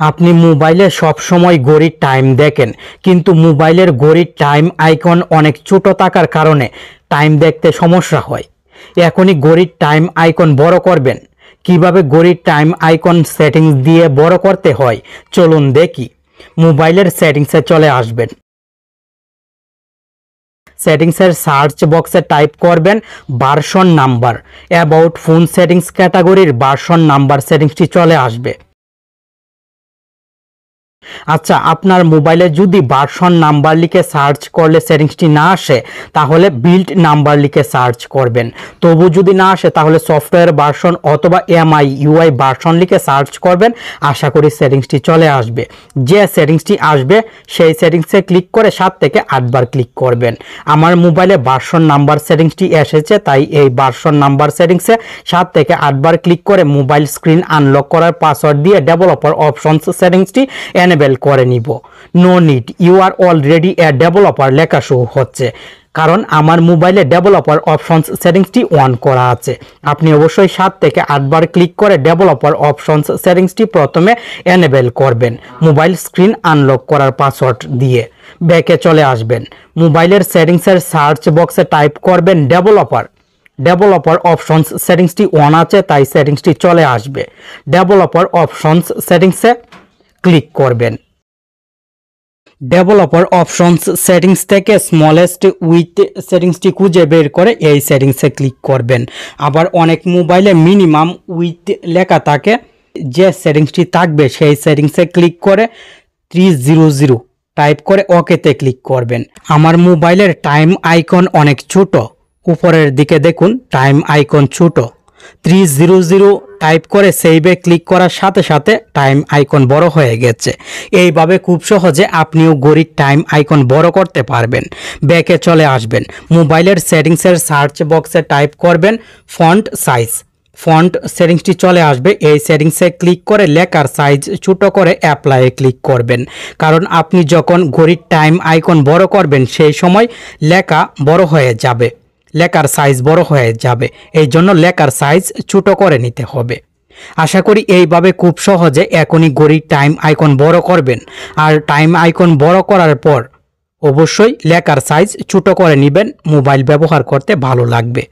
আপনি মোবাইলে সব সময় ঘড়ির টাইম দেখেন, কিন্তু মোবাইলের ঘড়ির টাইম আইকন অনেক ছোট থাকার কারণে টাইম দেখতে সমস্যা হয়। এখনই ঘড়ির টাইম আইকন বড় করবেন। কিভাবে ঘড়ির টাইম আইকন সেটিংস দিয়ে বড় করতে হয় চলুন দেখি। মোবাইলের সেটিংসে চলে আসবেন। সেটিংসের সার্চ বক্সে টাইপ করবেন version number. About phone settings ক্যাটাগরির ভার্সন নাম্বার সেটিংসটি চলে আসবে। আচ্ছা, আপনার মোবাইলে যদি ভার্সন নাম্বার লিখে সার্চ করলে সেটিংসটি না আসে, তাহলে বিল্ড নাম্বার লিখে সার্চ করবেন। তবু যদি না আসে তাহলে সফটওয়্যার ভার্সন অথবা MIUI ভার্সন লিখে সার্চ করবেন। আশা করি সেটিংসটি চলে আসবে। যে সেটিংসটি আসবে সেই সেটিংসে ক্লিক করে 7 থেকে 8 বার ক্লিক করবেন। আমার মোবাইলে ভার্সন নাম্বার সেটিংসটি এসেছে, তাই এই ভার্সন নাম্বার সেটিংসে 7 থেকে 8 বার ক্লিক করে মোবাইল স্ক্রিন আনলক করার পাসওয়ার্ড দিয়ে ডেভেলপার অপশনস সেটিংসটি এনেবল করে নিব। No need, you are already a developer লেখা শো হচ্ছে, কারণ আমার মোবাইলে ডেভেলপার অপশনস সেটিংসটি অন করা আছে। আপনি অবশ্যই 7 থেকে 8 বার ক্লিক করে ডেভেলপার অপশনস সেটিংসটি প্রথমে এনেবল করবেন মোবাইল স্ক্রিন আনলক করার পাসওয়ার্ড দিয়ে। ব্যাকে চলে আসবেন। মোবাইলের সেটিংসের সার্চ বক্সে টাইপ করবেন ডেভেলপার অপশনস সেটিংসটি অন আছে, তাই সেটিংসটি চলে আসবে। ডেভেলপার অপশনস সেটিংসে ক্লিক করবেন। ডেভেলপার অপশনস সেটিংস থেকে স্মলেস্ট উইথ সেটিংসটি খুঁজে বের করে এই সেটিংসে ক্লিক করবেন। আবার অনেক মোবাইলে মিনিমাম উইথ লেখা থাকে, যে সেটিংসটি থাকবে সেই সেটিংসে ক্লিক করে 300 টাইপ করে ওকেতে ক্লিক করবেন। আমার মোবাইলের টাইম আইকন অনেক ছোট, উপরের দিকে দেখুন টাইম আইকন ছোট। 300 টাইপ করে সেভে ক্লিক করার সাথে সাথে টাইম আইকন বড় হয়ে গেছে। এইভাবে খুব সহজে আপনিও ঘড়ির টাইম আইকন বড় করতে পারবেন। ব্যাকে চলে আসবেন। মোবাইলের সেটিংসের সার্চ বক্সে টাইপ করবেন ফন্ট সাইজ। ফন্ট সেটিংসটি চলে আসবে। এই সেটিংসে ক্লিক করে লেখার সাইজ ছোট করে অ্যাপ্লাইয়ে ক্লিক করবেন, কারণ আপনি যখন ঘড়ির টাইম আইকন বড় করবেন সেই সময় লেখা বড় হয়ে যাবে, লেখার সাইজ বড় হয়ে যাবে। এই জন্য লেখার সাইজ ছোট করে নিতে হবে। আশা করি এইভাবে খুব সহজে এখনই ঘড়ির টাইম আইকন বড় করবেন। আর টাইম আইকন বড় করার পর অবশ্যই লেখার সাইজ ছোট করে নেবেন, মোবাইল ব্যবহার করতে ভালো লাগবে।